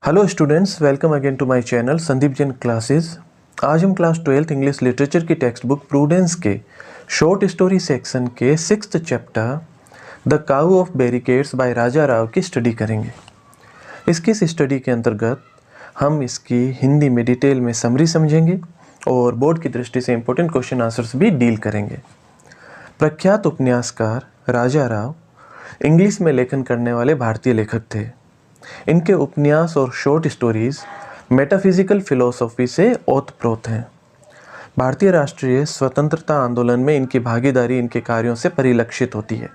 Hello students, welcome again to my channel Sandeep Jain classes. आज हम class 12th English literature की text book Prudence के short story section के 6th chapter the cow of barricades by Raja Rao की study करेंगे। इसकी इस स्टडी के अंतर्गत हम इसकी हिंदी में डिटेल में समरी समझेंगे और बोर्ड की दृष्टि से इंपॉर्टेंट क्वेश्चन आंसर्स भी डील करेंगे। प्रख्यात उपन्यासकार राजा राव इंग्लिश में लेखन करने वाले भारतीय लेखक थे। इनके उपन्यास और शॉर्ट स्टोरीज मेटाफिजिकल फिलॉसफी से ओतप्रोत हैं। भारतीय राष्ट्रीय स्वतंत्रता आंदोलन में इनकी भागीदारी इनके कार्यों से परिलक्षित होती है।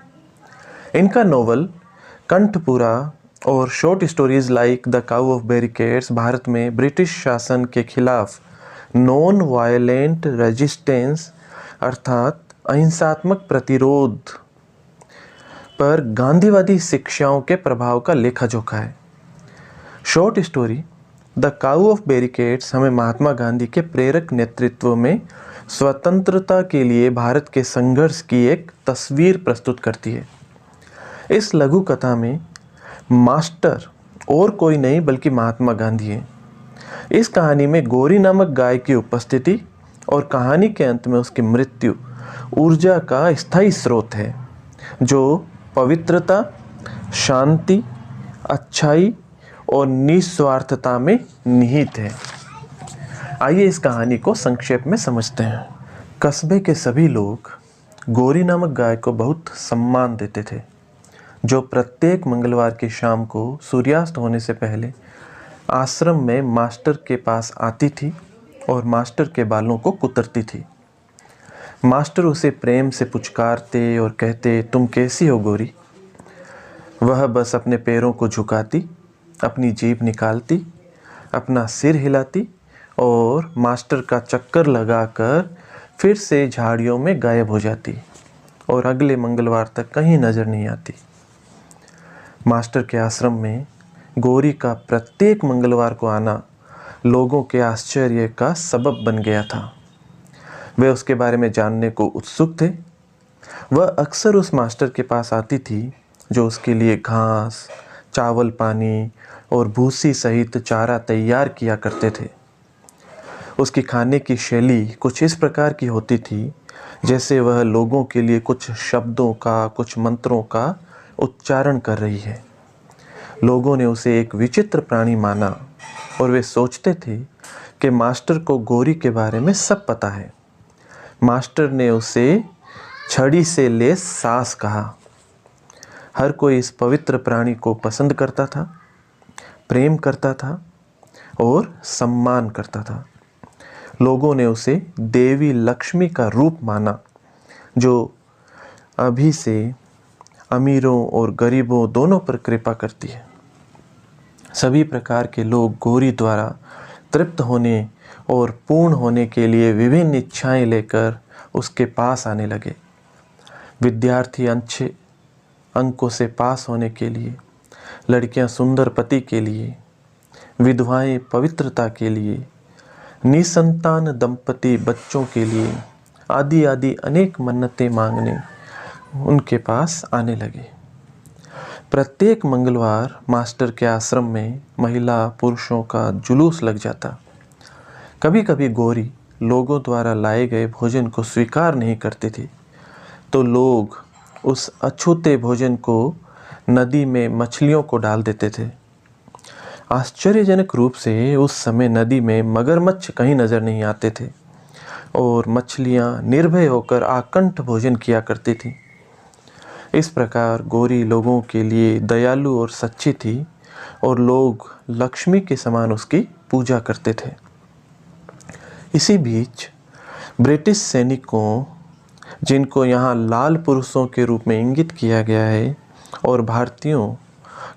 इनका नोवेल कंठपुरा और short stories like the cow of barricades Bharat में ब्रिटिश शासन के खिलाफ नॉन वायलेंट रेजिस्टेंस अर्थात अहिंसात्मक प्रतिरोध पर गांधीवादी शिक्षाओं के प्रभाव का लेखा जोखा है। Short story the cow of barricades हमें महात्मा गांधी के प्रेरक नेतृत्व में स्वतंत्रता के लिए भारत के संघर्ष की एक तस्वीर प्रस्तुत करती है। इस लघु कथा में मास्टर और कोई नहीं बल्कि महात्मा गांधी है। इस कहानी में गौरी नामक गाय की उपस्थिति और कहानी के अंत में उसकी मृत्यु ऊर्जा का स्थायी स्रोत है जो पवित्रता, शांति, अच्छाई और निस्वार्थता में निहित है। आइए इस कहानी को संक्षेप में समझते हैं। कस्बे के सभी लोग गौरी नामक गाय को बहुत सम्मान देते थे, जो प्रत्येक मंगलवार की शाम को सूर्यास्त होने से पहले आश्रम में मास्टर के पास आती थी और मास्टर के बालों को कुतरती थी। मास्टर उसे प्रेम से पुचकारते और कहते, तुम कैसी हो गौरी? वह बस अपने पैरों को झुकाती, अपनी जीभ निकालती, अपना सिर हिलाती और मास्टर का चक्कर लगाकर फिर से झाड़ियों में गायब हो जाती और अगले मंगलवार तक कहीं नज़र नहीं आती। मास्टर के आश्रम में गौरी का प्रत्येक मंगलवार को आना लोगों के आश्चर्य का सबब बन गया था। वे उसके बारे में जानने को उत्सुक थे। वह अक्सर उस मास्टर के पास आती थी जो उसके लिए घास, चावल, पानी और भूसी सहित चारा तैयार किया करते थे। उसकी खाने की शैली कुछ इस प्रकार की होती थी जैसे वह लोगों के लिए कुछ शब्दों का, कुछ मंत्रों का उच्चारण कर रही है। लोगों ने उसे एक विचित्र प्राणी माना और वे सोचते थे कि मास्टर को गौरी के बारे में सब पता है। मास्टर ने उसे छड़ी से लैस सास कहा। हर कोई इस पवित्र प्राणी को पसंद करता था, प्रेम करता था और सम्मान करता था। लोगों ने उसे देवी लक्ष्मी का रूप माना, जो अभी से अमीरों और गरीबों दोनों पर कृपा करती है। सभी प्रकार के लोग गौरी द्वारा तृप्त होने और पूर्ण होने के लिए विभिन्न इच्छाएं लेकर उसके पास आने लगे। विद्यार्थी अच्छे अंकों से पास होने के लिए, लड़कियां सुंदर पति के लिए, विधवाएं पवित्रता के लिए, निसंतान दंपति बच्चों के लिए आदि आदि अनेक मन्नतें मांगने उनके पास आने लगे। प्रत्येक मंगलवार मास्टर के आश्रम में महिला पुरुषों का जुलूस लग जाता। कभी कभी गौरी लोगों द्वारा लाए गए भोजन को स्वीकार नहीं करती थी, तो लोग उस अछूते भोजन को नदी में मछलियों को डाल देते थे। आश्चर्यजनक रूप से उस समय नदी में मगरमच्छ कहीं नज़र नहीं आते थे और मछलियां निर्भय होकर आकंठ भोजन किया करती थी। इस प्रकार गौरी लोगों के लिए दयालु और सच्ची थी और लोग लक्ष्मी के समान उसकी पूजा करते थे। इसी बीच ब्रिटिश सैनिकों, जिनको यहाँ लाल पुरुषों के रूप में इंगित किया गया है, और भारतीयों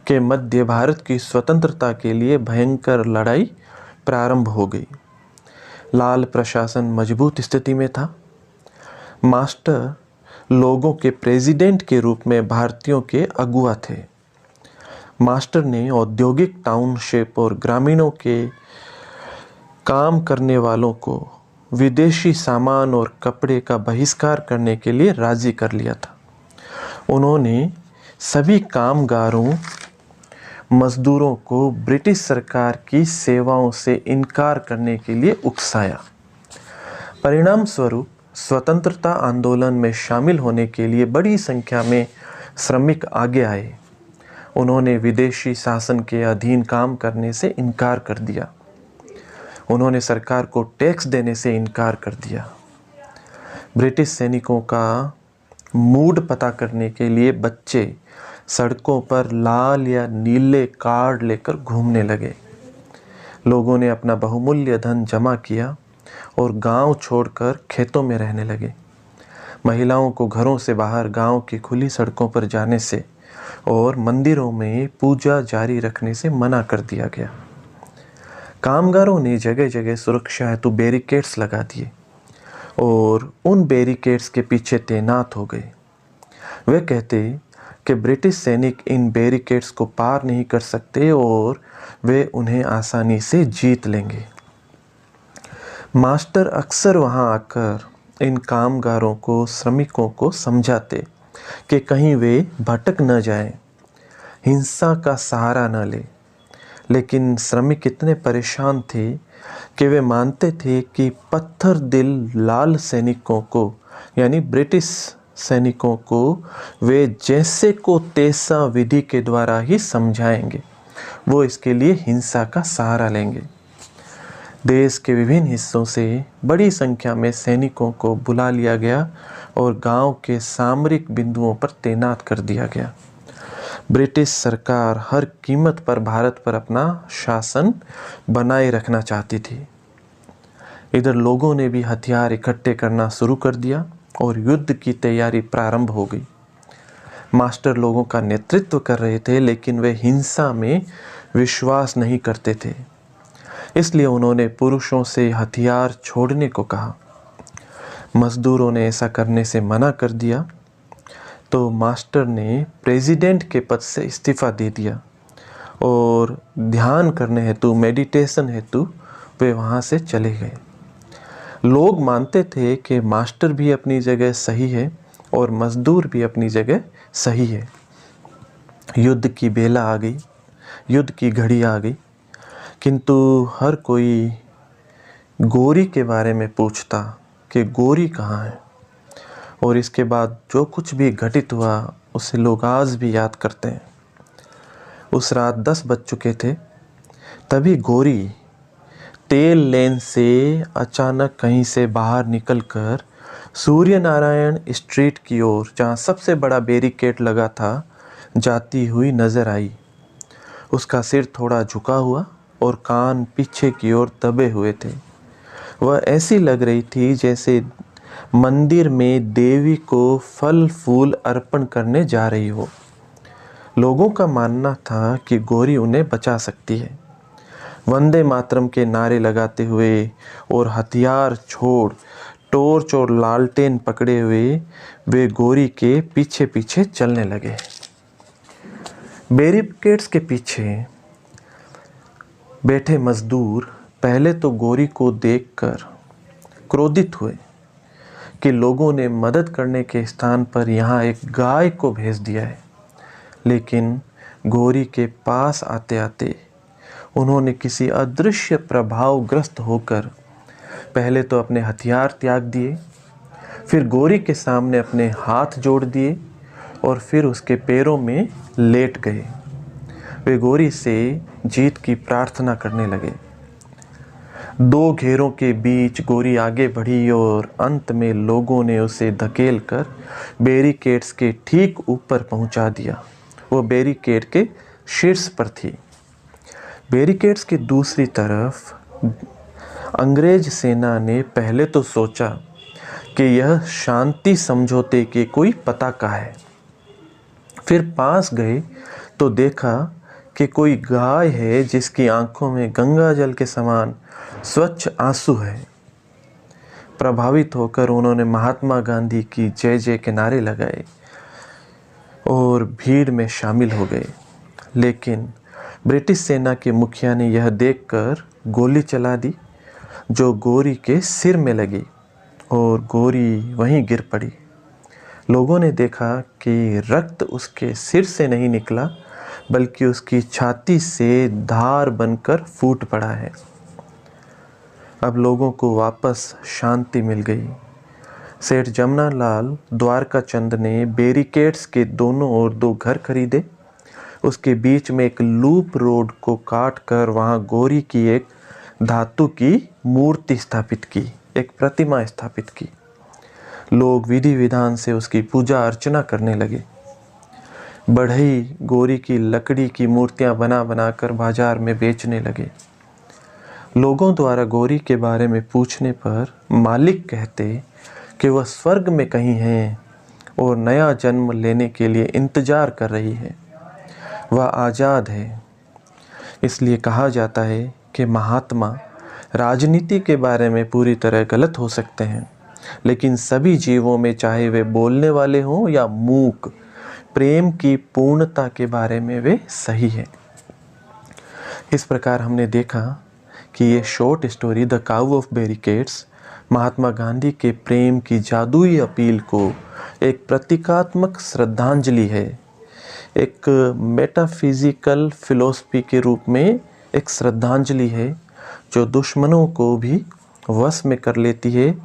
के मध्य भारत की स्वतंत्रता के लिए भयंकर लड़ाई प्रारंभ हो गई। लाल प्रशासन मजबूत स्थिति में था। मास्टर लोगों के प्रेसिडेंट के रूप में भारतीयों के अगुआ थे। मास्टर ने औद्योगिक टाउनशिप और ग्रामीणों के काम करने वालों को विदेशी सामान और कपड़े का बहिष्कार करने के लिए राजी कर लिया था। उन्होंने सभी कामगारों मजदूरों को ब्रिटिश सरकार की सेवाओं से इनकार करने के लिए उकसाया। परिणाम स्वरूप स्वतंत्रता आंदोलन में शामिल होने के लिए बड़ी संख्या में श्रमिक आगे आए। उन्होंने विदेशी शासन के अधीन काम करने से इनकार कर दिया। उन्होंने सरकार को टैक्स देने से इनकार कर दिया। ब्रिटिश सैनिकों का मूड पता करने के लिए बच्चे सड़कों पर लाल या नीले कार्ड लेकर घूमने लगे। लोगों ने अपना बहुमूल्य धन जमा किया और गांव छोड़कर खेतों में रहने लगे। महिलाओं को घरों से बाहर गांव की खुली सड़कों पर जाने से और मंदिरों में पूजा जारी रखने से मना कर दिया गया। कामगारों ने जगह जगह सुरक्षा हेतु बैरिकेड्स लगा दिए और उन बैरिकेड्स के पीछे तैनात हो गए। वे कहते कि ब्रिटिश सैनिक इन बैरिकेड्स को पार नहीं कर सकते और वे उन्हें आसानी से जीत लेंगे। मास्टर अक्सर वहां आकर इन कामगारों को, श्रमिकों को समझाते कि कहीं वे भटक न जाएं, हिंसा का सहारा न ले। लेकिन श्रमिक इतने परेशान थे कि वे मानते थे कि पत्थर दिल लाल सैनिकों को, यानी ब्रिटिश सैनिकों को, वे जैसे को तैसा विधि के द्वारा ही समझाएंगे। वो इसके लिए हिंसा का सहारा लेंगे। देश के विभिन्न हिस्सों से बड़ी संख्या में सैनिकों को बुला लिया गया और गांव के सामरिक बिंदुओं पर तैनात कर दिया गया। ब्रिटिश सरकार हर कीमत पर भारत पर अपना शासन बनाए रखना चाहती थी। इधर लोगों ने भी हथियार इकट्ठे करना शुरू कर दिया और युद्ध की तैयारी प्रारंभ हो गई। मास्टर लोगों का नेतृत्व कर रहे थे, लेकिन वे हिंसा में विश्वास नहीं करते थे। इसलिए उन्होंने पुरुषों से हथियार छोड़ने को कहा। मजदूरों ने ऐसा करने से मना कर दिया तो मास्टर ने प्रेसिडेंट के पद से इस्तीफा दे दिया और ध्यान करने हेतु, मेडिटेशन हेतु वे वहाँ से चले गए। लोग मानते थे कि मास्टर भी अपनी जगह सही है और मजदूर भी अपनी जगह सही है। युद्ध की बेला आ गई, युद्ध की घड़ी आ गई, किंतु हर कोई गोरी के बारे में पूछता कि गोरी कहाँ है। और इसके बाद जो कुछ भी घटित हुआ उसे लोग आज भी याद करते हैं। उस रात 10 बज चुके थे, तभी गोरी तेल लेन से अचानक कहीं से बाहर निकलकर सूर्य नारायण स्ट्रीट की ओर, जहाँ सबसे बड़ा बैरिकेड लगा था, जाती हुई नजर आई। उसका सिर थोड़ा झुका हुआ और कान पीछे की ओर दबे हुए थे। वह ऐसी लग रही थी जैसे मंदिर में देवी को फल फूल अर्पण करने जा रही हो। लोगों का मानना था कि गौरी उन्हें बचा सकती है। वंदे मातरम के नारे लगाते हुए और हथियार छोड़ टॉर्च और लालटेन पकड़े हुए वे गौरी के पीछे पीछे चलने लगे। बैरिकेड्स के पीछे बैठे मजदूर पहले तो गौरी को देखकर क्रोधित हुए कि लोगों ने मदद करने के स्थान पर यहाँ एक गाय को भेज दिया है। लेकिन गौरी के पास आते आते उन्होंने किसी अदृश्य प्रभावग्रस्त होकर पहले तो अपने हथियार त्याग दिए, फिर गौरी के सामने अपने हाथ जोड़ दिए और फिर उसके पैरों में लेट गए। वे गौरी से जीत की प्रार्थना करने लगे। 2 घेरों के बीच गौरी आगे बढ़ी और अंत में लोगों ने उसे धकेलकर बैरिकेड्स के ठीक ऊपर पहुंचा दिया। वो बैरिकेड के शीर्ष पर थी। बैरिकेड्स की दूसरी तरफ अंग्रेज सेना ने पहले तो सोचा कि यह शांति समझौते के कोई पताका है। फिर पास गए तो देखा कि कोई गाय है जिसकी आंखों में गंगा जल के समान स्वच्छ आंसू है। प्रभावित होकर उन्होंने महात्मा गांधी की जय जय के नारे लगाए और भीड़ में शामिल हो गए। लेकिन ब्रिटिश सेना के मुखिया ने यह देखकर गोली चला दी, जो गौरी के सिर में लगी और गौरी वहीं गिर पड़ी। लोगों ने देखा कि रक्त उसके सिर से नहीं निकला बल्कि उसकी छाती से धार बनकर फूट पड़ा है। अब लोगों को वापस शांति मिल गई। सेठ जमनालाल द्वारका चंद ने बैरिकेड्स के दोनों ओर 2 घर खरीदे। उसके बीच में एक लूप रोड को काट कर वहाँ गौरी की एक धातु की मूर्ति स्थापित की, एक प्रतिमा स्थापित की। लोग विधि विधान से उसकी पूजा अर्चना करने लगे। बढ़ई गौरी की लकड़ी की मूर्तियां बना बना कर बाजार में बेचने लगे। लोगों द्वारा गौरी के बारे में पूछने पर मालिक कहते कि वह स्वर्ग में कहीं है और नया जन्म लेने के लिए इंतजार कर रही है। वह आज़ाद है। इसलिए कहा जाता है कि महात्मा राजनीति के बारे में पूरी तरह गलत हो सकते हैं, लेकिन सभी जीवों में, चाहे वे बोलने वाले हों या मूक, प्रेम की पूर्णता के बारे में वे सही हैं। इस प्रकार हमने देखा कि ये short story the cow of barricades Mahatma Gandhi के प्रेम की जादुई अपील को एक प्रतीकात्मक श्रद्धांजलि है, एक मेटाफिजिकल फिलॉसफी के रूप में एक श्रद्धांजलि है जो दुश्मनों को भी वश में कर लेती है,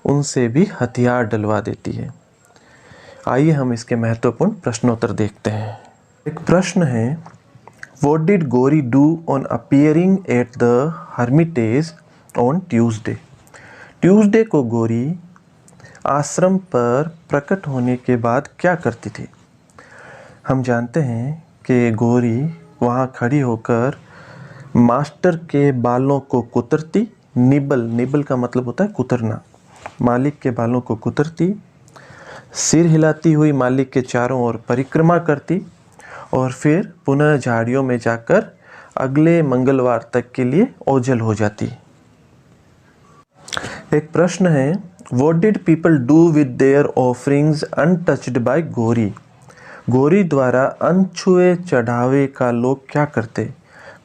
उनसे भी हथियार डलवा देती है। आइए हम इसके महत्वपूर्ण प्रश्नोत्तर देखते हैं। एक प्रश्न है, what did Gauri do on appearing at the Hermitage on Tuesday? Tuesday को गौरी आश्रम पर प्रकट होने के बाद क्या करती थी? हम जानते हैं कि गौरी वहाँ खड़ी होकर मास्टर के बालों को कुतरती, निबल का मतलब होता है कुतरना, मालिक के बालों को कुतरती, सिर हिलाती हुई मालिक के चारों ओर परिक्रमा करती और फिर पुनः झाड़ियों में जाकर अगले मंगलवार तक के लिए ओझल हो जाती। एक प्रश्न है, what did people do with their offerings untouched by Gauri? Gauri द्वारा अनछुए चढ़ावे का लोग क्या करते?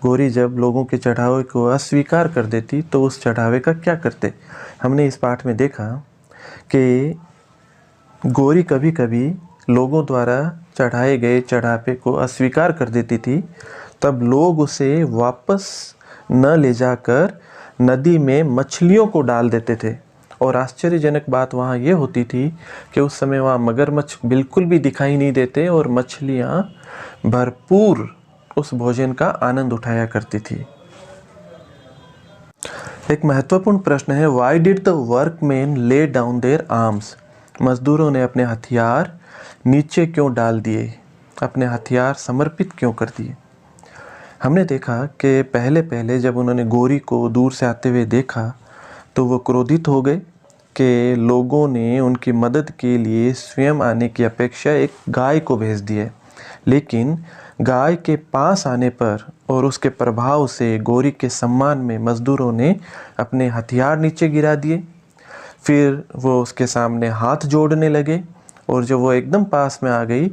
गौरी जब लोगों के चढ़ावे को अस्वीकार कर देती तो उस चढ़ावे का क्या करते? हमने इस पाठ में देखा कि गौरी कभी कभी लोगों द्वारा चढ़ाए गए चढ़ावे को अस्वीकार कर देती थी, तब लोग उसे वापस न ले जाकर नदी में मछलियों को डाल देते थे। और आश्चर्यजनक बात वहाँ ये होती थी कि उस समय वहाँ मगरमच्छ बिल्कुल भी दिखाई नहीं देते और मछलियाँ भरपूर उस भोजन का आनंद उठाया करती थी। एक महत्वपूर्ण प्रश्न है, why did the workman lay down there arms? मजदूरों ने अपने हथियार नीचे क्यों डाल दिए, अपने हथियार समर्पित क्यों कर दिए? हमने देखा कि पहले जब उन्होंने गौरी को दूर से आते हुए देखा तो वो क्रोधित हो गए कि लोगों ने उनकी मदद के लिए स्वयं आने की अपेक्षा एक गाय को भेज दिया। लेकिन गाय के पास आने पर और उसके प्रभाव से गौरी के सम्मान में मजदूरों ने अपने हथियार नीचे गिरा दिए। फिर वो उसके सामने हाथ जोड़ने लगे और जब वो एकदम पास में आ गई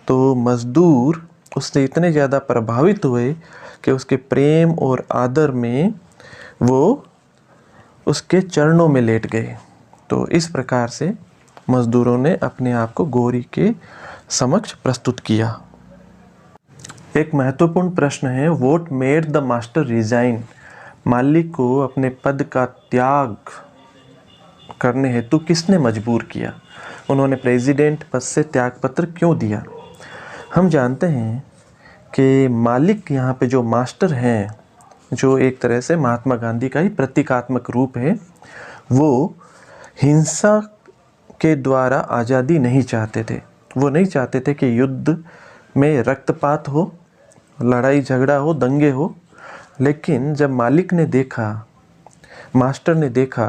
तो मजदूर उससे इतने ज़्यादा प्रभावित हुए कि उसके प्रेम और आदर में वो उसके चरणों में लेट गए। तो इस प्रकार से मजदूरों ने अपने आप को गौरी के समक्ष प्रस्तुत किया। एक महत्वपूर्ण प्रश्न है, what made the master resign? मालिक को अपने पद का त्याग करने हेतु किसने मजबूर किया? उन्होंने प्रेसिडेंट पद से त्यागपत्र क्यों दिया? हम जानते हैं कि मालिक यहाँ पे जो मास्टर हैं, जो एक तरह से महात्मा गांधी का ही प्रतीकात्मक रूप है, वो हिंसा के द्वारा आज़ादी नहीं चाहते थे। वो नहीं चाहते थे कि युद्ध में रक्तपात हो, लड़ाई झगड़ा हो, दंगे हो। लेकिन जब मालिक ने देखा, मास्टर ने देखा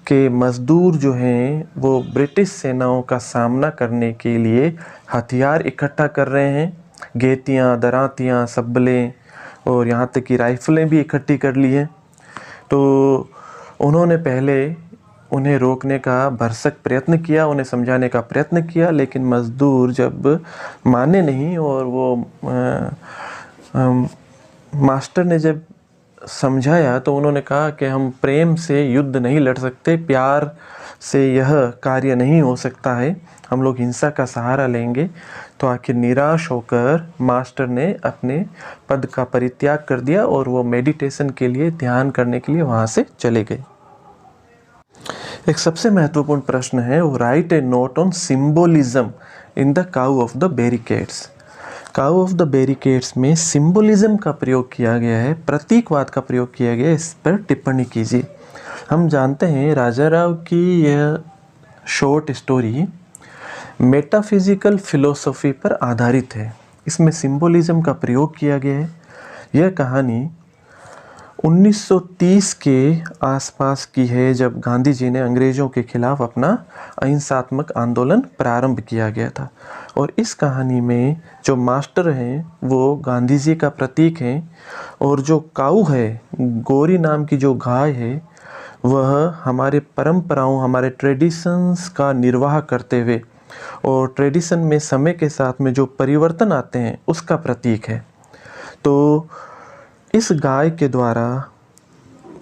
कि मज़दूर जो हैं वो ब्रिटिश सेनाओं का सामना करने के लिए हथियार इकट्ठा कर रहे हैं, गेतियाँ, दरातियाँ, सब्बलें और यहाँ तक कि राइफ़लें भी इकट्ठी कर ली हैं, तो उन्होंने पहले उन्हें रोकने का भरसक प्रयत्न किया, उन्हें समझाने का प्रयत्न किया। लेकिन मज़दूर जब माने नहीं और वो मास्टर ने जब समझाया तो उन्होंने कहा कि हम प्रेम से युद्ध नहीं लड़ सकते, प्यार से यह कार्य नहीं हो सकता है, हम लोग हिंसा का सहारा लेंगे। तो आखिर निराश होकर मास्टर ने अपने पद का परित्याग कर दिया और वो मेडिटेशन के लिए, ध्यान करने के लिए वहाँ से चले गए। एक सबसे महत्वपूर्ण प्रश्न है, वो right A note on symbolism in the cow of the barricades. Cow of the barricades में सिंबोलिज्म का प्रयोग किया गया है, प्रतीकवाद का प्रयोग किया गया है, इस पर टिप्पणी कीजिए। हम जानते हैं राजा राव की यह शॉर्ट स्टोरी मेटाफिजिकल फिलोसफी पर आधारित है। इसमें सिंबोलिज्म का प्रयोग किया गया है। यह कहानी 1930 के आसपास की है, जब गांधी जी ने अंग्रेज़ों के खिलाफ अपना अहिंसात्मक आंदोलन प्रारंभ किया गया था। और इस कहानी में जो मास्टर हैं वो गांधी जी का प्रतीक हैं, और जो काऊ है, गोरी नाम की जो गाय है, वह हमारे परंपराओं, हमारे ट्रेडिशंस का निर्वाह करते हुए और ट्रेडिशन में समय के साथ में जो परिवर्तन आते हैं उसका प्रतीक है। तो इस गाय के द्वारा,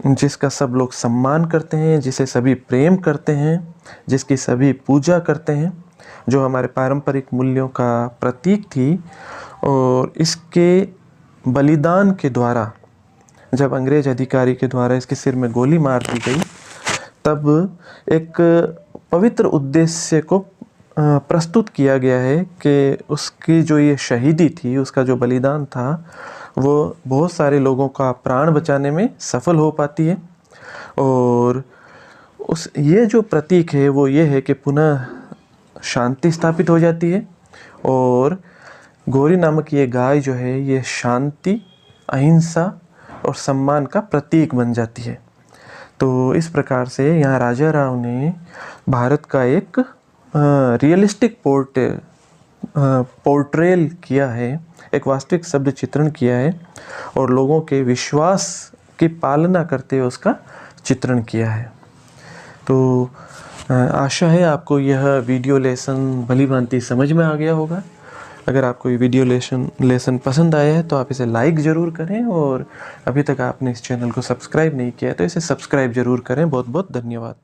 जिसका सब लोग सम्मान करते हैं, जिसे सभी प्रेम करते हैं, जिसकी सभी पूजा करते हैं, जो हमारे पारंपरिक मूल्यों का प्रतीक थी, और इसके बलिदान के द्वारा जब अंग्रेज अधिकारी के द्वारा इसके सिर में गोली मार दी गई, तब एक पवित्र उद्देश्य को प्रस्तुत किया गया है कि उसकी जो ये शहीदी थी, उसका जो बलिदान था, वो बहुत सारे लोगों का प्राण बचाने में सफल हो पाती है। और ये जो प्रतीक है वो ये है कि पुनः शांति स्थापित हो जाती है, और गौरी नामक ये गाय जो है ये शांति, अहिंसा और सम्मान का प्रतीक बन जाती है। तो इस प्रकार से यहाँ राजा राव ने भारत का एक रियलिस्टिक पोर्ट्रेल किया है, एक वास्तविक शब्द चित्रण किया है, और लोगों के विश्वास की पालना करते हुए उसका चित्रण किया है। तो आशा है आपको यह वीडियो लेसन भली भांति समझ में आ गया होगा। अगर आपको ये वीडियो लेसन पसंद आया है तो आप इसे लाइक ज़रूर करें, और अभी तक आपने इस चैनल को सब्सक्राइब नहीं किया है तो इसे सब्सक्राइब ज़रूर करें। बहुत बहुत धन्यवाद।